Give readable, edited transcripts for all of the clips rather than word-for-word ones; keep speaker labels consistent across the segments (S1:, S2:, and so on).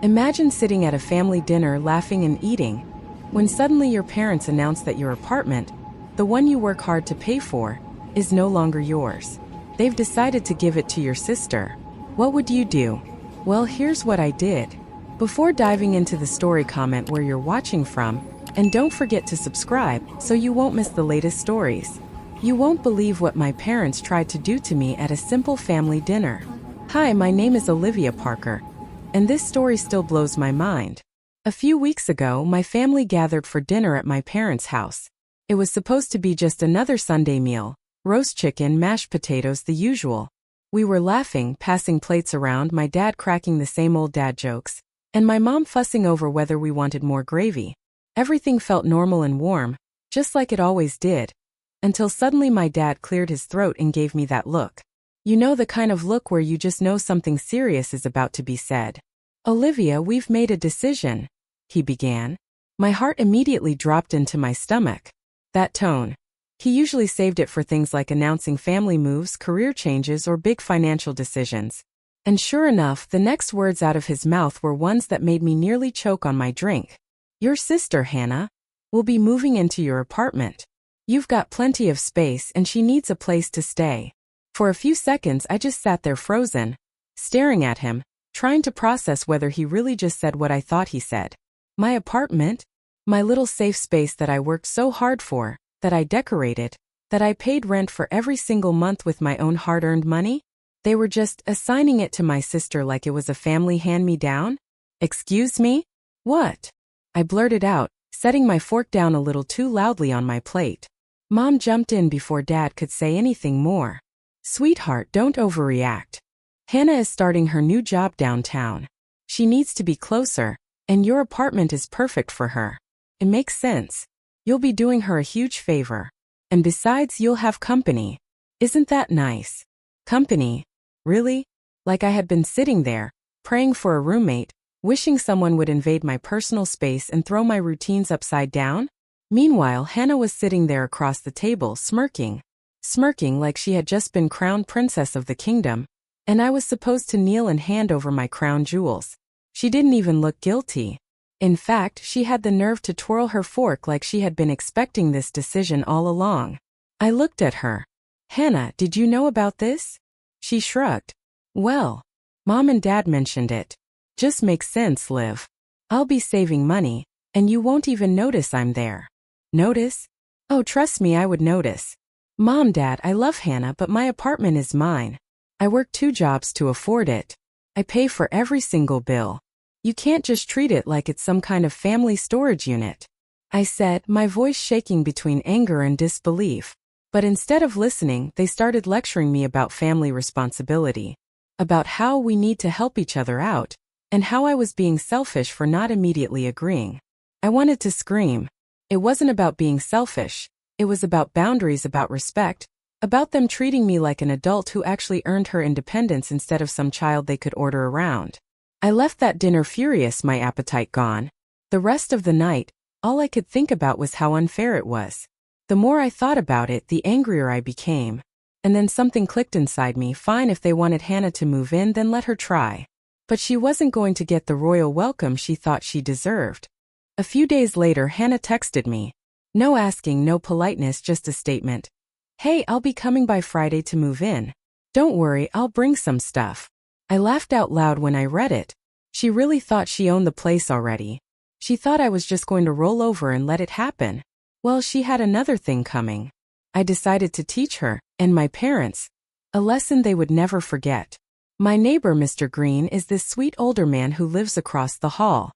S1: Imagine sitting at a family dinner laughing and eating, when suddenly your parents announce that your apartment, the one you work hard to pay for, is no longer yours. They've decided to give it to your sister. What would you do? Well, here's what I did. Before diving into the story, comment where you're watching from, and don't forget to subscribe so you won't miss the latest stories. You won't believe what my parents tried to do to me at a simple family dinner. Hi, my name is Olivia Parker, and this story still blows my mind. A few weeks ago, my family gathered for dinner at my parents' house. It was supposed to be just another Sunday meal, roast chicken, mashed potatoes, the usual. We were laughing, passing plates around, my dad cracking the same old dad jokes, and my mom fussing over whether we wanted more gravy. Everything felt normal and warm, just like it always did, until suddenly my dad cleared his throat and gave me that look. You know, the kind of look where you just know something serious is about to be said. Olivia, we've made a decision, he began. My heart immediately dropped into my stomach. That tone. He usually saved it for things like announcing family moves, career changes, or big financial decisions. And sure enough, the next words out of his mouth were ones that made me nearly choke on my drink. Your sister, Hannah, will be moving into your apartment. You've got plenty of space and she needs a place to stay. For a few seconds I just sat there frozen, staring at him, trying to process whether he really just said what I thought he said. My apartment? My little safe space that I worked so hard for, that I decorated, that I paid rent for every single month with my own hard-earned money? They were just assigning it to my sister like it was a family hand-me-down? Excuse me? What? I blurted out, setting my fork down a little too loudly on my plate. Mom jumped in before Dad could say anything more. Sweetheart, don't overreact. Hannah is starting her new job downtown. She needs to be closer, and your apartment is perfect for her. It makes sense. You'll be doing her a huge favor. And besides, you'll have company. Isn't that nice? Company? Really? Like I had been sitting there, praying for a roommate, wishing someone would invade my personal space and throw my routines upside down? Meanwhile, Hannah was sitting there across the table, smirking like she had just been crowned princess of the kingdom, and I was supposed to kneel and hand over my crown jewels. She didn't even look guilty. In fact, she had the nerve to twirl her fork like she had been expecting this decision all along. I looked at her. Hannah, did you know about this? She shrugged. Well, Mom and Dad mentioned it. Just makes sense, Liv. I'll be saving money, and you won't even notice I'm there. Notice? Oh, trust me, I would notice. Mom, Dad, I love Hannah, but my apartment is mine. I work 2 jobs to afford it. I pay for every single bill. You can't just treat it like it's some kind of family storage unit, I said, my voice shaking between anger and disbelief. But instead of listening, they started lecturing me about family responsibility, about how we need to help each other out, and how I was being selfish for not immediately agreeing. I wanted to scream. It wasn't about being selfish. It was about boundaries, about respect, about them treating me like an adult who actually earned her independence instead of some child they could order around. I left that dinner furious, my appetite gone. The rest of the night, all I could think about was how unfair it was. The more I thought about it, the angrier I became. And then something clicked inside me. Fine, if they wanted Hannah to move in, then let her try. But she wasn't going to get the royal welcome she thought she deserved. A few days later, Hannah texted me. No asking, no politeness, just a statement. Hey, I'll be coming by Friday to move in. Don't worry, I'll bring some stuff. I laughed out loud when I read it. She really thought she owned the place already. She thought I was just going to roll over and let it happen. Well, she had another thing coming. I decided to teach her, and my parents, a lesson they would never forget. My neighbor, Mr. Green, is this sweet older man who lives across the hall.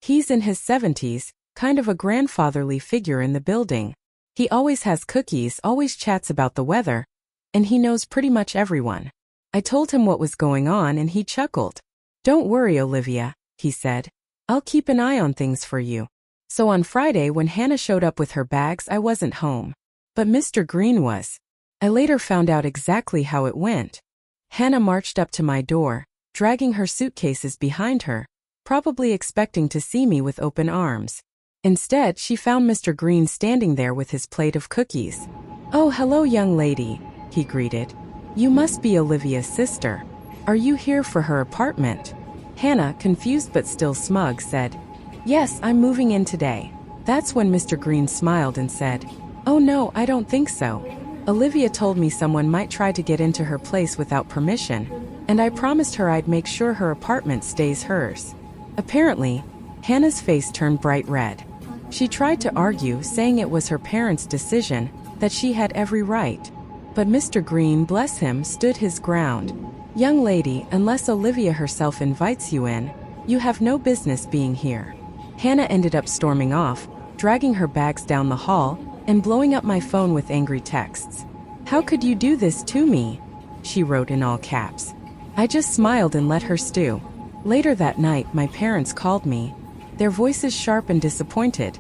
S1: He's in his 70s, kind of a grandfatherly figure in the building. He always has cookies, always chats about the weather, and he knows pretty much everyone. I told him what was going on and he chuckled. Don't worry, Olivia, he said. I'll keep an eye on things for you. So on Friday, when Hannah showed up with her bags, I wasn't home. But Mr. Green was. I later found out exactly how it went. Hannah marched up to my door, dragging her suitcases behind her, probably expecting to see me with open arms. Instead, she found Mr. Green standing there with his plate of cookies. Oh, hello, young lady, he greeted. You must be Olivia's sister. Are you here for her apartment? Hannah, confused but still smug, said, "Yes, I'm moving in today." That's when Mr. Green smiled and said, "Oh no, I don't think so. Olivia told me someone might try to get into her place without permission, and I promised her I'd make sure her apartment stays hers." Apparently, Hannah's face turned bright red. She tried to argue, saying it was her parents' decision, that she had every right. But Mr. Green, bless him, stood his ground. "Young lady, unless Olivia herself invites you in, you have no business being here." Hannah ended up storming off, dragging her bags down the hall, and blowing up my phone with angry texts. "How could you do this to me?" she wrote in all caps. I just smiled and let her stew. Later that night, my parents called me, their voices sharp and disappointed.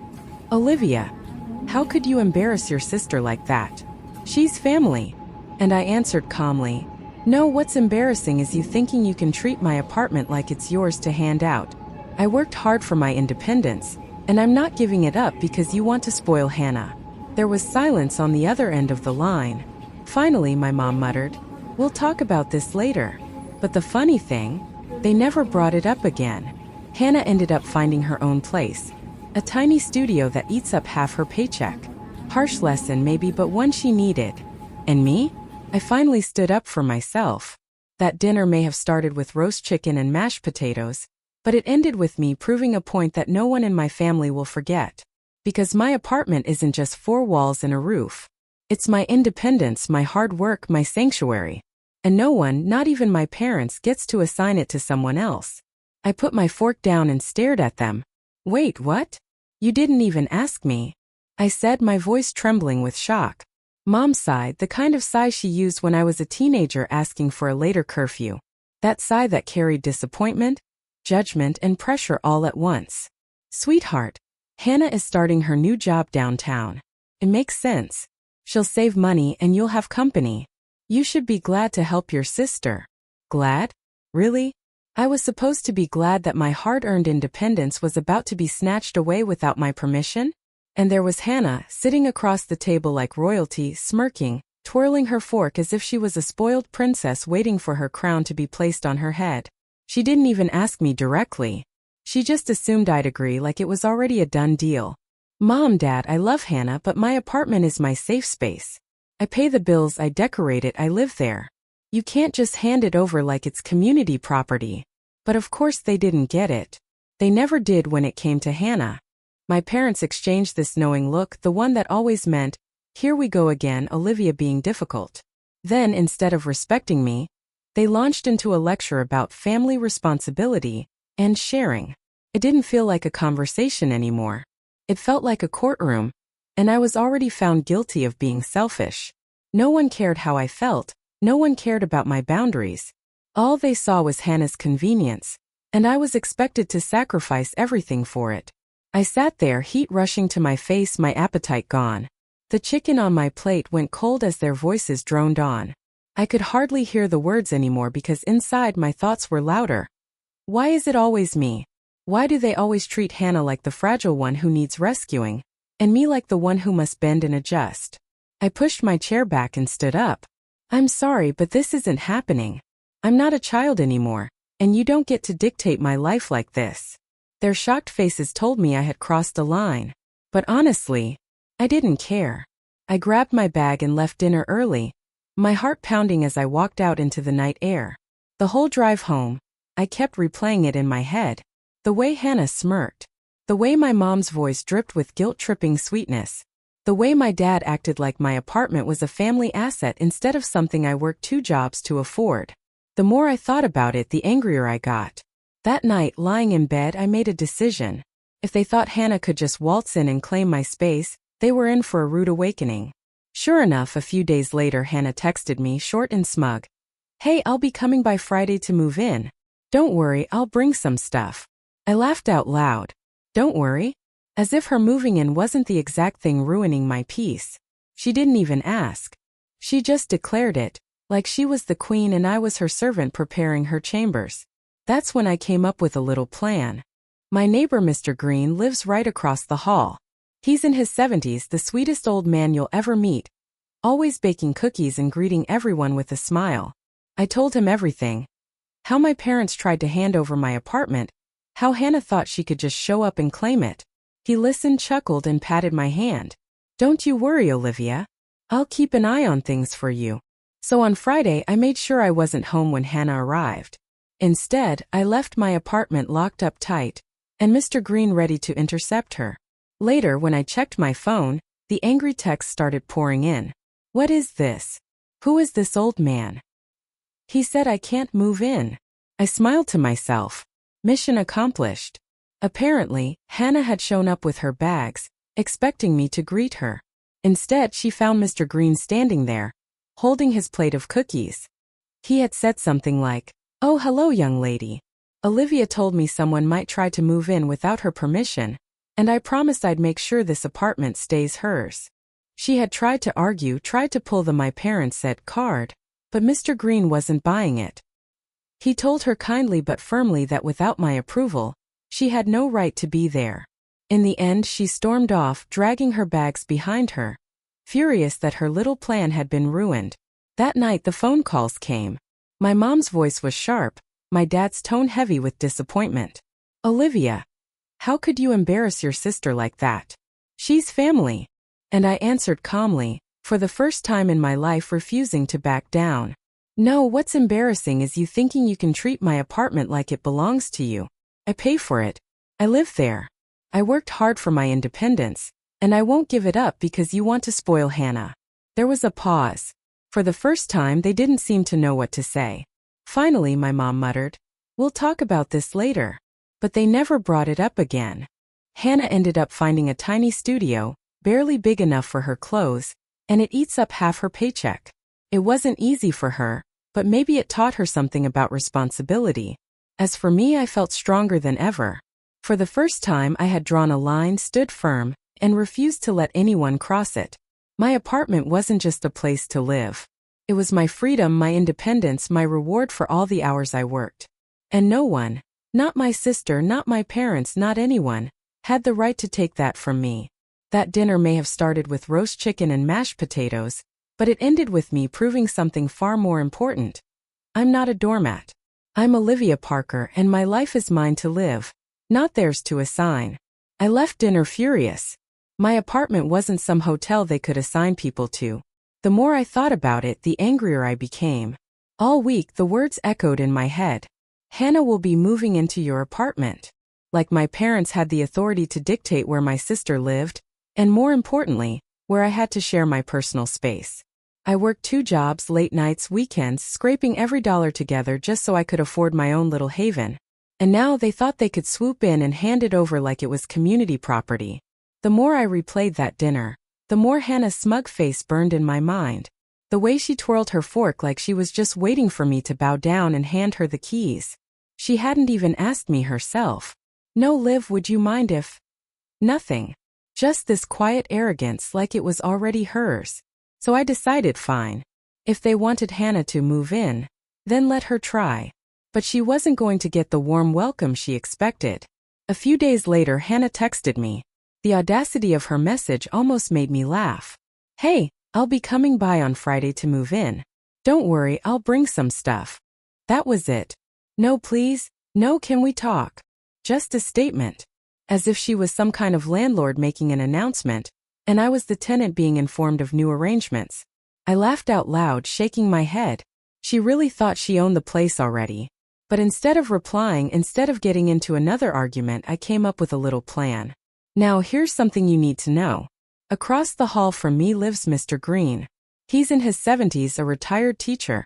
S1: "Olivia, how could you embarrass your sister like that? She's family." And I answered calmly, "No, what's embarrassing is you thinking you can treat my apartment like it's yours to hand out. I worked hard for my independence, and I'm not giving it up because you want to spoil Hannah." There was silence on the other end of the line. Finally, my mom muttered, "We'll talk about this later." But the funny thing, they never brought it up again. Hannah ended up finding her own place, a tiny studio that eats up half her paycheck. Harsh lesson maybe, but one she needed. And me? I finally stood up for myself. That dinner may have started with roast chicken and mashed potatoes, but it ended with me proving a point that no one in my family will forget. Because my apartment isn't just four walls and a roof. It's my independence, my hard work, my sanctuary. And no one, not even my parents, gets to assign it to someone else. I put my fork down and stared at them. "Wait, what? You didn't even ask me," I said, my voice trembling with shock. Mom sighed, the kind of sigh she used when I was a teenager asking for a later curfew. That sigh that carried disappointment, judgment, and pressure all at once. "Sweetheart, Hannah is starting her new job downtown. It makes sense. She'll save money and you'll have company. You should be glad to help your sister." Glad? Really? I was supposed to be glad that my hard-earned independence was about to be snatched away without my permission? And there was Hannah, sitting across the table like royalty, smirking, twirling her fork as if she was a spoiled princess waiting for her crown to be placed on her head. She didn't even ask me directly. She just assumed I'd agree, like it was already a done deal. "Mom, Dad, I love Hannah, but my apartment is my safe space. I pay the bills, I decorate it, I live there. You can't just hand it over like it's community property." But of course they didn't get it. They never did when it came to Hannah. My parents exchanged this knowing look, the one that always meant, "Here we go again, Olivia being difficult." Then, instead of respecting me, they launched into a lecture about family responsibility and sharing. It didn't feel like a conversation anymore. It felt like a courtroom, and I was already found guilty of being selfish. No one cared how I felt, no one cared about my boundaries. All they saw was Hannah's convenience, and I was expected to sacrifice everything for it. I sat there, heat rushing to my face, my appetite gone. The chicken on my plate went cold as their voices droned on. I could hardly hear the words anymore because inside my thoughts were louder. Why is it always me? Why do they always treat Hannah like the fragile one who needs rescuing, and me like the one who must bend and adjust? I pushed my chair back and stood up. "I'm sorry, but this isn't happening. I'm not a child anymore, and you don't get to dictate my life like this." Their shocked faces told me I had crossed a line. But honestly, I didn't care. I grabbed my bag and left dinner early, my heart pounding as I walked out into the night air. The whole drive home, I kept replaying it in my head. The way Hannah smirked. The way my mom's voice dripped with guilt-tripping sweetness. The way my dad acted like my apartment was a family asset instead of something I worked 2 jobs to afford. The more I thought about it, the angrier I got. That night, lying in bed, I made a decision. If they thought Hannah could just waltz in and claim my space, they were in for a rude awakening. Sure enough, a few days later, Hannah texted me, short and smug. "Hey, I'll be coming by Friday to move in. Don't worry, I'll bring some stuff." I laughed out loud. Don't worry? As if her moving in wasn't the exact thing ruining my peace. She didn't even ask. She just declared it, like she was the queen and I was her servant preparing her chambers. That's when I came up with a little plan. My neighbor Mr. Green lives right across the hall. He's in his 70s, the sweetest old man you'll ever meet, always baking cookies and greeting everyone with a smile. I told him everything. how my parents tried to hand over my apartment, how Hannah thought she could just show up and claim it. He listened, chuckled, and patted my hand. "Don't you worry, Olivia. I'll keep an eye on things for you." So on Friday, I made sure I wasn't home when Hannah arrived. Instead, I left my apartment locked up tight, and Mr. Green ready to intercept her. Later, when I checked my phone, the angry texts started pouring in. "What is this? Who is this old man? He said I can't move in." I smiled to myself. Mission accomplished. Apparently, Hannah had shown up with her bags, expecting me to greet her. Instead, she found Mr. Green standing there, holding his plate of cookies. He had said something like, "Oh, hello, young lady. Olivia told me someone might try to move in without her permission, and I promised I'd make sure this apartment stays hers." She had tried to argue, tried to pull the "my parents said" card, but Mr. Green wasn't buying it. He told her kindly but firmly that without my approval, she had no right to be there. In the end, she stormed off, dragging her bags behind her, furious that her little plan had been ruined. That night the phone calls came. My mom's voice was sharp, my dad's tone heavy with disappointment. "Olivia, how could you embarrass your sister like that? She's family." And I answered calmly, for the first time in my life refusing to back down. "No, what's embarrassing is you thinking you can treat my apartment like it belongs to you. I pay for it. I live there. I worked hard for my independence, and I won't give it up because you want to spoil Hannah." There was a pause. For the first time, they didn't seem to know what to say. Finally, my mom muttered, "We'll talk about this later." But they never brought it up again. Hannah ended up finding a tiny studio, barely big enough for her clothes, and it eats up half her paycheck. It wasn't easy for her, but maybe it taught her something about responsibility. As for me, I felt stronger than ever. For the first time, I had drawn a line, stood firm, and refused to let anyone cross it. My apartment wasn't just a place to live. It was my freedom, my independence, my reward for all the hours I worked. And no one, not my sister, not my parents, not anyone, had the right to take that from me. That dinner may have started with roast chicken and mashed potatoes, but it ended with me proving something far more important. I'm not a doormat. I'm Olivia Parker, and my life is mine to live, not theirs to assign. I left dinner furious. My apartment wasn't some hotel they could assign people to. The more I thought about it, the angrier I became. All week, the words echoed in my head. "Hannah will be moving into your apartment." Like my parents had the authority to dictate where my sister lived, and more importantly, where I had to share my personal space. I worked 2 jobs, late nights, weekends, scraping every dollar together just so I could afford my own little haven. And now they thought they could swoop in and hand it over like it was community property. The more I replayed that dinner, the more Hannah's smug face burned in my mind. The way she twirled her fork like she was just waiting for me to bow down and hand her the keys. She hadn't even asked me herself. "No, Liv, would you mind if—" Nothing. Just this quiet arrogance like it was already hers. So I decided fine. If they wanted Hannah to move in, then let her try. But she wasn't going to get the warm welcome she expected. A few days later, Hannah texted me. The audacity of her message almost made me laugh. "Hey, I'll be coming by on Friday to move in. Don't worry, I'll bring some stuff." That was it. No please, no can we talk. Just a statement. As if she was some kind of landlord making an announcement, and I was the tenant being informed of new arrangements. I laughed out loud, shaking my head. She really thought she owned the place already. But instead of replying, instead of getting into another argument, I came up with a little plan. "Now here's something you need to know. Across the hall from me lives Mr. Green. He's in his 70s, a retired teacher.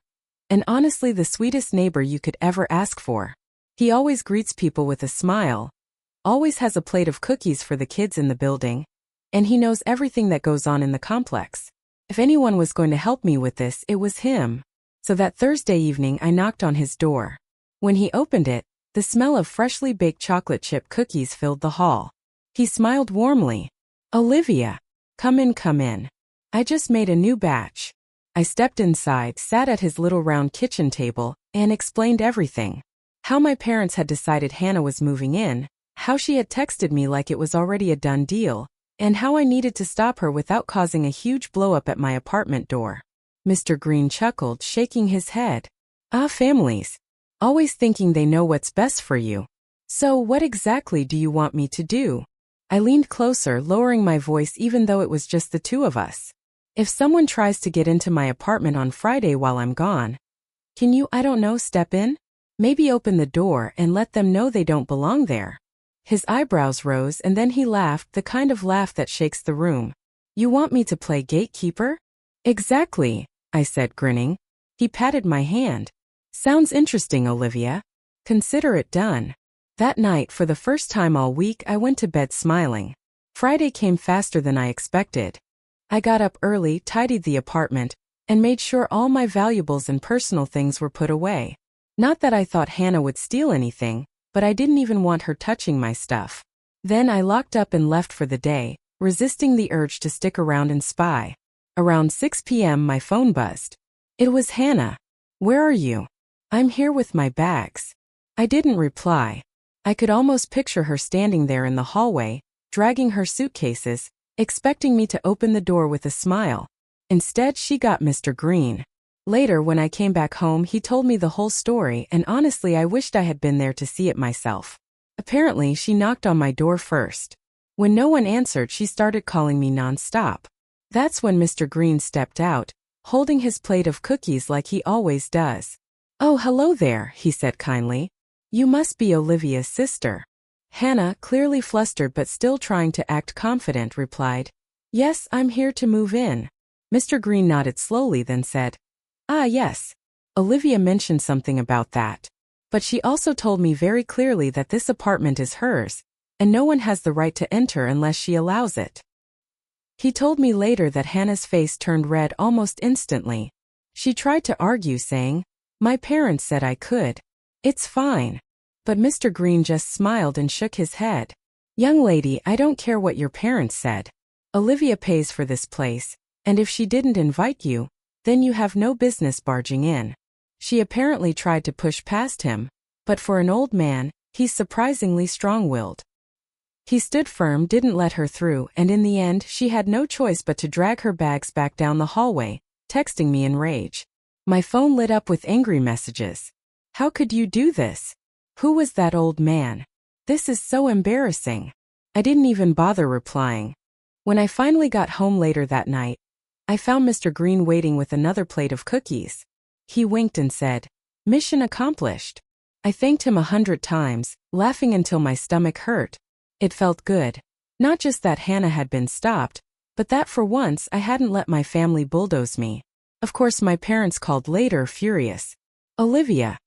S1: And honestly the sweetest neighbor you could ever ask for. He always greets people with a smile, always has a plate of cookies for the kids in the building, and he knows everything that goes on in the complex. If anyone was going to help me with this, it was him." So that Thursday evening I knocked on his door. When he opened it, the smell of freshly baked chocolate chip cookies filled the hall. He smiled warmly. "Olivia, come in, come in. I just made a new batch." I stepped inside, sat at his little round kitchen table, and explained everything. How my parents had decided Hannah was moving in, how she had texted me like it was already a done deal, and how I needed to stop her without causing a huge blow-up at my apartment door. Mr. Green chuckled, shaking his head. "Ah, families. always thinking they know what's best for you. So what exactly do you want me to do? I leaned closer, lowering my voice even though it was just the two of us. If someone tries to get into my apartment on Friday while I'm gone, can you, I don't know, step in? Maybe open the door and let them know they don't belong there. His eyebrows rose and then he laughed, the kind of laugh that shakes the room. You want me to play gatekeeper? Exactly, I said, grinning. He patted my hand. Sounds interesting, Olivia. Consider it done. That night, for the first time all week, I went to bed smiling. Friday came faster than I expected. I got up early, tidied the apartment, and made sure all my valuables and personal things were put away. Not that I thought Hannah would steal anything, but I didn't even want her touching my stuff. Then I locked up and left for the day, resisting the urge to stick around and spy. Around 6 p.m. my phone buzzed. It was Hannah. Where are you? I'm here with my bags. I didn't reply. I could almost picture her standing there in the hallway, dragging her suitcases, expecting me to open the door with a smile. Instead, she got Mr. Green. Later, when I came back home, he told me the whole story, and honestly, I wished I had been there to see it myself. Apparently, she knocked on my door first. When no one answered, she started calling me non-stop. That's when Mr. Green stepped out, holding his plate of cookies like he always does. Oh, hello there, he said kindly. You must be Olivia's sister. Hannah, clearly flustered but still trying to act confident, replied, Yes, I'm here to move in. Mr. Green nodded slowly, then said, Ah, yes. Olivia mentioned something about that. But she also told me very clearly that this apartment is hers, and no one has the right to enter unless she allows it. He told me later that Hannah's face turned red almost instantly. She tried to argue, saying, My parents said I could. It's fine. But Mr. Green just smiled and shook his head. Young lady, I don't care what your parents said. Olivia pays for this place, and if she didn't invite you, then you have no business barging in. She apparently tried to push past him, but for an old man, he's surprisingly strong-willed. He stood firm, didn't let her through, and in the end, she had no choice but to drag her bags back down the hallway, texting me in rage. My phone lit up with angry messages. How could you do this? Who was that old man? This is so embarrassing. I didn't even bother replying. When I finally got home later that night, I found Mr. Green waiting with another plate of cookies. He winked and said, Mission accomplished. I thanked him 100 times, laughing until my stomach hurt. It felt good. Not just that Hannah had been stopped, but that for once I hadn't let my family bulldoze me. Of course, my parents called later, furious. Olivia,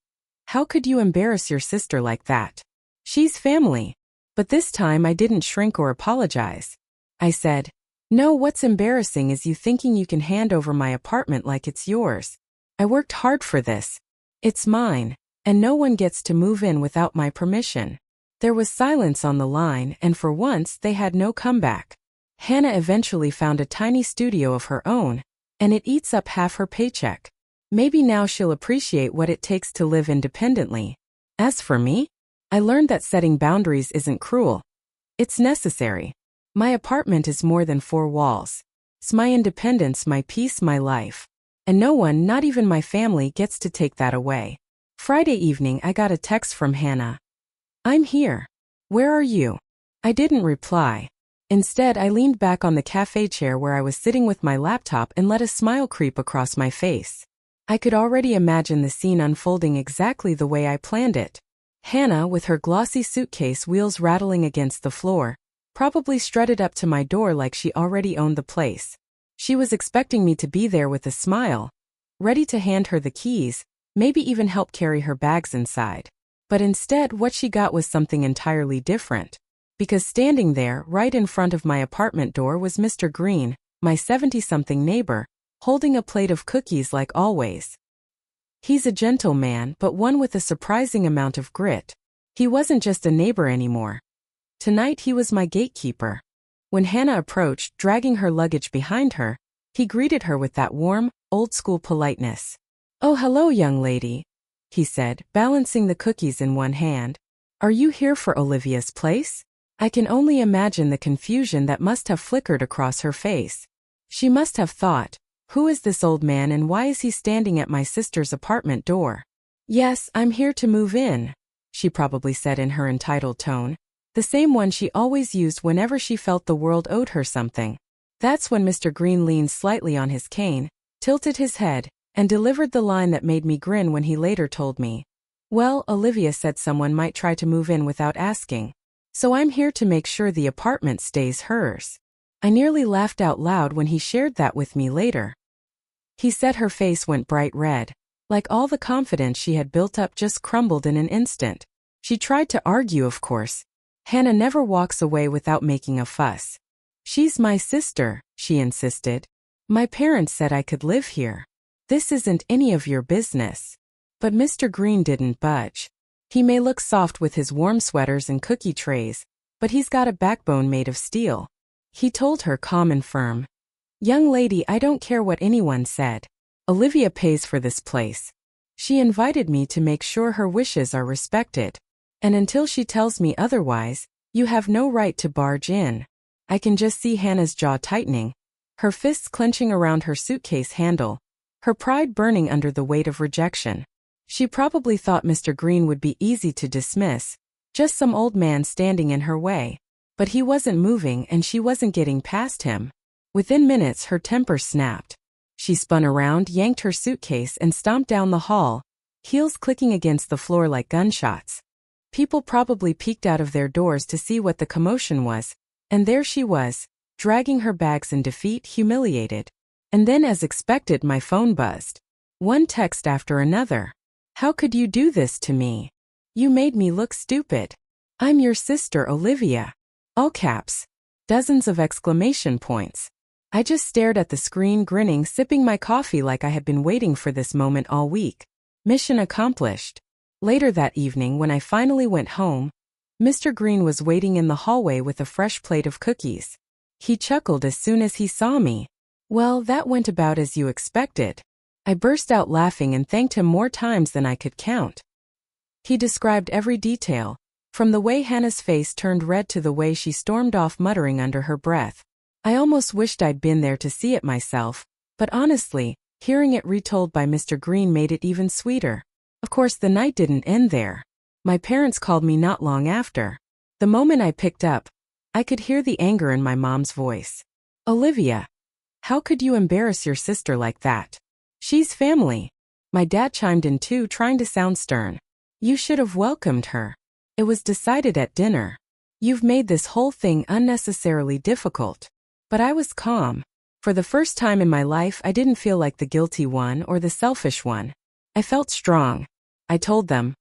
S1: how could you embarrass your sister like that? She's family. But this time I didn't shrink or apologize. I said, No, what's embarrassing is you thinking you can hand over my apartment like it's yours. I worked hard for this. It's mine, and no one gets to move in without my permission. There was silence on the line, and for once they had no comeback. Hannah eventually found a tiny studio of her own, and it eats up half her paycheck. Maybe now she'll appreciate what it takes to live independently. As for me, I learned that setting boundaries isn't cruel. It's necessary. My apartment is more than 4 walls. It's my independence, my peace, my life. And no one, not even my family, gets to take that away. Friday evening, I got a text from Hannah. I'm here. Where are you? I didn't reply. Instead, I leaned back on the cafe chair where I was sitting with my laptop and let a smile creep across my face. I could already imagine the scene unfolding exactly the way I planned it. Hannah, with her glossy suitcase wheels rattling against the floor, probably strutted up to my door like she already owned the place. She was expecting me to be there with a smile, ready to hand her the keys, maybe even help carry her bags inside. But instead, what she got was something entirely different. Because standing there, right in front of my apartment door, was Mr. Green, my 70-something neighbor, holding a plate of cookies like always. He's a gentle man, but one with a surprising amount of grit. He wasn't just a neighbor anymore. Tonight he was my gatekeeper. When Hannah approached, dragging her luggage behind her, he greeted her with that warm, old-school politeness. Oh, hello, young lady, he said, balancing the cookies in one hand. Are you here for Olivia's place? I can only imagine the confusion that must have flickered across her face. She must have thought, who is this old man and why is he standing at my sister's apartment door? Yes, I'm here to move in, she probably said in her entitled tone, the same one she always used whenever she felt the world owed her something. That's when Mr. Green leaned slightly on his cane, tilted his head, and delivered the line that made me grin when he later told me, "Well, Olivia said someone might try to move in without asking. So I'm here to make sure the apartment stays hers." I nearly laughed out loud when he shared that with me later. He said her face went bright red. Like all the confidence she had built up just crumbled in an instant. She tried to argue, of course. Hannah never walks away without making a fuss. "She's my sister," she insisted. "My parents said I could live here. This isn't any of your business." But Mr. Green didn't budge. He may look soft with his warm sweaters and cookie trays, but he's got a backbone made of steel. He told her calm and firm, "Young lady, I don't care what anyone said. Olivia pays for this place. She invited me to make sure her wishes are respected. And until she tells me otherwise, you have no right to barge in." I can just see Hannah's jaw tightening, her fists clenching around her suitcase handle, her pride burning under the weight of rejection. She probably thought Mr. Green would be easy to dismiss, just some old man standing in her way. But he wasn't moving and she wasn't getting past him. Within minutes her temper snapped. She spun around, yanked her suitcase, and stomped down the hall, heels clicking against the floor like gunshots. People probably peeked out of their doors to see what the commotion was, and there she was, dragging her bags in defeat, humiliated. And then, as expected, my phone buzzed. One text after another. "How could you do this to me? You made me look stupid. I'm your sister, Olivia." All caps. Dozens of exclamation points. I just stared at the screen, grinning, sipping my coffee like I had been waiting for this moment all week. Mission accomplished. Later that evening, when I finally went home, Mr. Green was waiting in the hallway with a fresh plate of cookies. He chuckled as soon as he saw me. "Well, that went about as you expected." I burst out laughing and thanked him more times than I could count. He described every detail, from the way Hannah's face turned red to the way she stormed off muttering under her breath. I almost wished I'd been there to see it myself, but honestly, hearing it retold by Mr. Green made it even sweeter. Of course, the night didn't end there. My parents called me not long after. The moment I picked up, I could hear the anger in my mom's voice. "Olivia, how could you embarrass your sister like that? She's family." My dad chimed in too, trying to sound stern. "You should have welcomed her. It was decided at dinner. You've made this whole thing unnecessarily difficult." But I was calm. For the first time in my life, I didn't feel like the guilty one or the selfish one. I felt strong. I told them,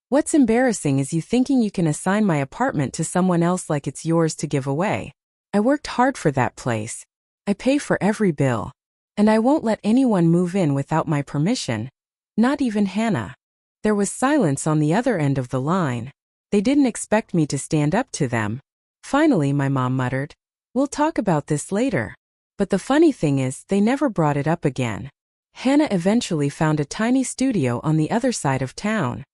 S1: "What's embarrassing is you thinking you can assign my apartment to someone else like it's yours to give away. I worked hard for that place. I pay for every bill. And I won't let anyone move in without my permission. Not even Hannah." There was silence on the other end of the line. They didn't expect me to stand up to them. Finally, my mom muttered, "We'll talk about this later." But the funny thing is, they never brought it up again. Hannah eventually found a tiny studio on the other side of town.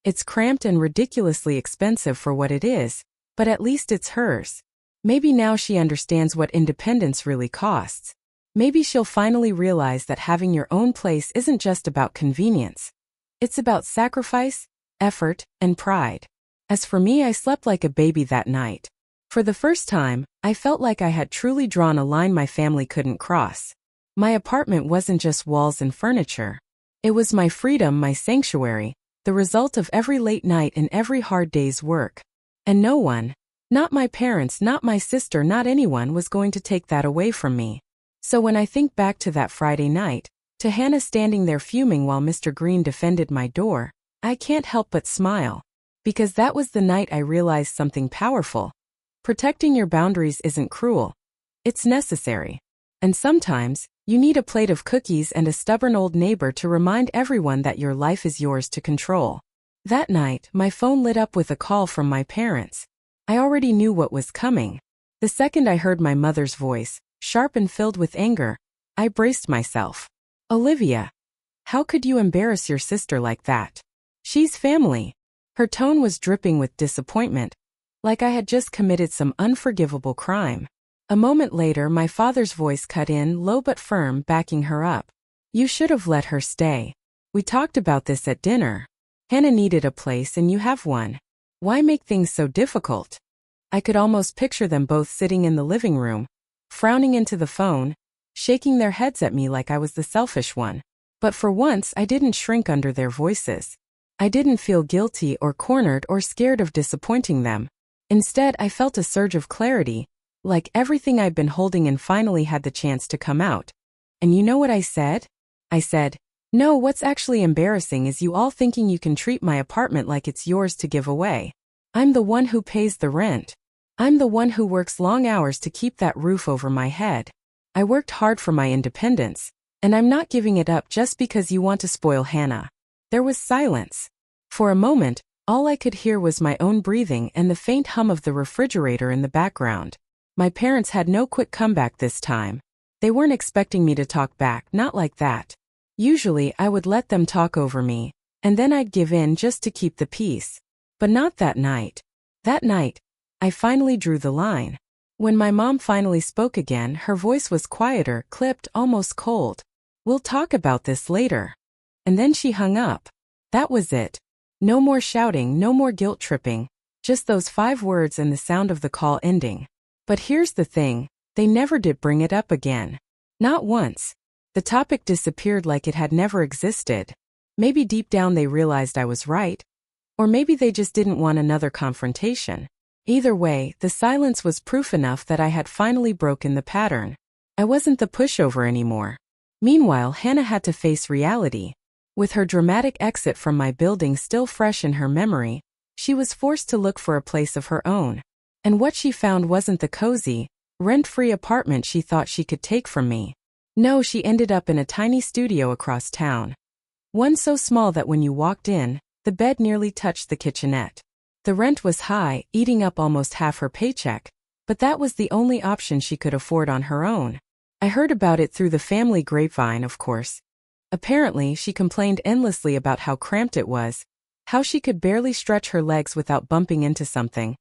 S1: It's cramped and ridiculously expensive for what it is, but at least it's hers. Maybe now she understands what independence really costs. Maybe she'll finally realize that having your own place isn't just about convenience. It's about sacrifice, effort, and pride. As for me, I slept like a baby that night. For the first time, I felt like I had truly drawn a line my family couldn't cross. My apartment wasn't just walls and furniture. It was my freedom, my sanctuary, the result of every late night and every hard day's work. And no one, not my parents, not my sister, not anyone, was going to take that away from me. So when I think back to that Friday night, to Hannah standing there fuming while Mr. Green defended my door, I can't help but smile. Because that was the night I realized something powerful. Protecting your boundaries isn't cruel. It's necessary. And sometimes, you need a plate of cookies and a stubborn old neighbor to remind everyone that your life is yours to control. That night, my phone lit up with a call from my parents. I already knew what was coming. The second I heard my mother's voice, sharp and filled with anger, I braced myself. "Olivia, how could you embarrass your sister like that? She's family." Her tone was dripping with disappointment, like I had just committed some unforgivable crime. A moment later, my father's voice cut in, low but firm, backing her up. "You should have let her stay. We talked about this at dinner." Hannah needed a place and you have one. Why make things so difficult? I could almost picture them both sitting in the living room, frowning into the phone, shaking their heads at me like I was the selfish one. But for once, I didn't shrink under their voices. I didn't feel guilty or cornered or scared of disappointing them. Instead, I felt a surge of clarity, like everything I'd been holding in finally had the chance to come out. And you know what I said? I said, "No, what's actually embarrassing is you all thinking you can treat my apartment like it's yours to give away. I'm the one who pays the rent. I'm the one who works long hours to keep that roof over my head. I worked hard for my independence, and I'm not giving it up just because you want to spoil Hannah." There was silence. For a moment, all I could hear was my own breathing and the faint hum of the refrigerator in the background. My parents had no quick comeback this time. They weren't expecting me to talk back, not like that. Usually, I would let them talk over me, and then I'd give in just to keep the peace. But not that night. That night, I finally drew the line. When my mom finally spoke again, her voice was quieter, clipped, almost cold. "We'll talk about this later." And then she hung up. That was it. No more shouting, no more guilt tripping. Just those 5 words and the sound of the call ending. But here's the thing, they never did bring it up again. Not once. The topic disappeared like it had never existed. Maybe deep down they realized I was right. Or maybe they just didn't want another confrontation. Either way, the silence was proof enough that I had finally broken the pattern. I wasn't the pushover anymore. Meanwhile, Hannah had to face reality. With her dramatic exit from my building still fresh in her memory, she was forced to look for a place of her own. And what she found wasn't the cozy, rent-free apartment she thought she could take from me. No, she ended up in a tiny studio across town. One so small that when you walked in, the bed nearly touched the kitchenette. The rent was high, eating up almost half her paycheck, but that was the only option she could afford on her own. I heard about it through the family grapevine, of course. Apparently, she complained endlessly about how cramped it was, how she could barely stretch her legs without bumping into something,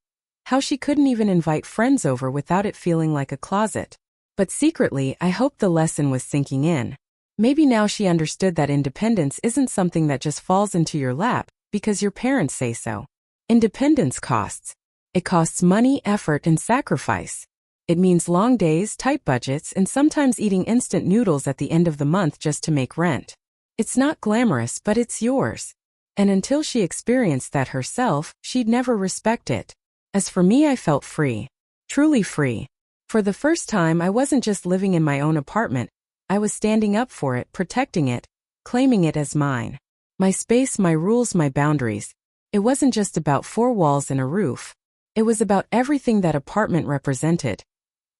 S1: how she couldn't even invite friends over without it feeling like a closet. But secretly, I hoped the lesson was sinking in. Maybe now she understood that independence isn't something that just falls into your lap because your parents say so. Independence costs. It costs money, effort, and sacrifice. It means long days, tight budgets, and sometimes eating instant noodles at the end of the month just to make rent. It's not glamorous, but it's yours. And until she experienced that herself, she'd never respect it. As for me, I felt free. Truly free. For the first time, I wasn't just living in my own apartment. I was standing up for it, protecting it, claiming it as mine. My space, my rules, my boundaries. It wasn't just about 4 walls and a roof. It was about everything that apartment represented.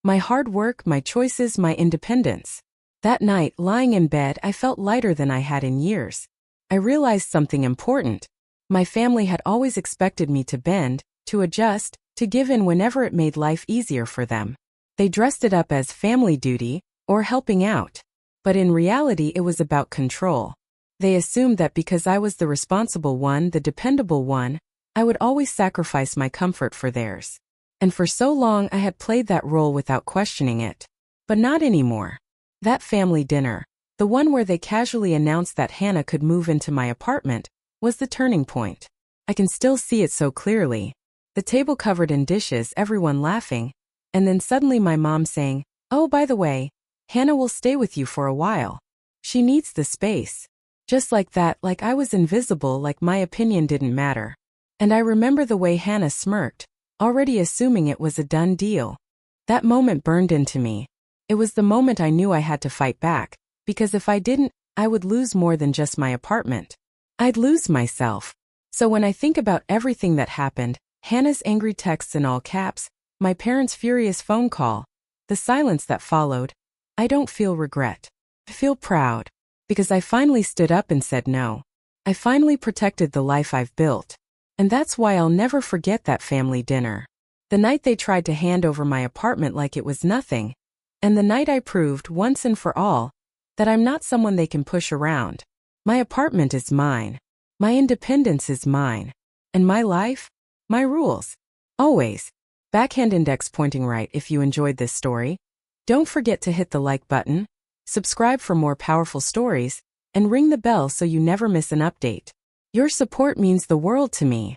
S1: My hard work, my choices, my independence. That night, lying in bed, I felt lighter than I had in years. I realized something important. My family had always expected me to bend, to adjust, to give in whenever it made life easier for them. They dressed it up as family duty, or helping out. But in reality, it was about control. They assumed that because I was the responsible one, the dependable one, I would always sacrifice my comfort for theirs. And for so long I had played that role without questioning it. But not anymore. That family dinner, the one where they casually announced that Hannah could move into my apartment, was the turning point. I can still see it so clearly. The table covered in dishes, everyone laughing, and then suddenly my mom saying, "Oh, by the way, Hannah will stay with you for a while. She needs the space." Just like that, like I was invisible, like my opinion didn't matter. And I remember the way Hannah smirked, already assuming it was a done deal. That moment burned into me. It was the moment I knew I had to fight back, because if I didn't, I would lose more than just my apartment. I'd lose myself. So when I think about everything that happened, Hannah's angry texts in all caps, my parents' furious phone call, the silence that followed, I don't feel regret. I feel proud. Because I finally stood up and said no. I finally protected the life I've built. And that's why I'll never forget that family dinner. The night they tried to hand over my apartment like it was nothing. And the night I proved, once and for all, that I'm not someone they can push around. My apartment is mine. My independence is mine. And my life? My rules. Always. Backhand index pointing right if you enjoyed this story. Don't forget to hit the like button, subscribe for more powerful stories, and ring the bell so you never miss an update. Your support means the world to me.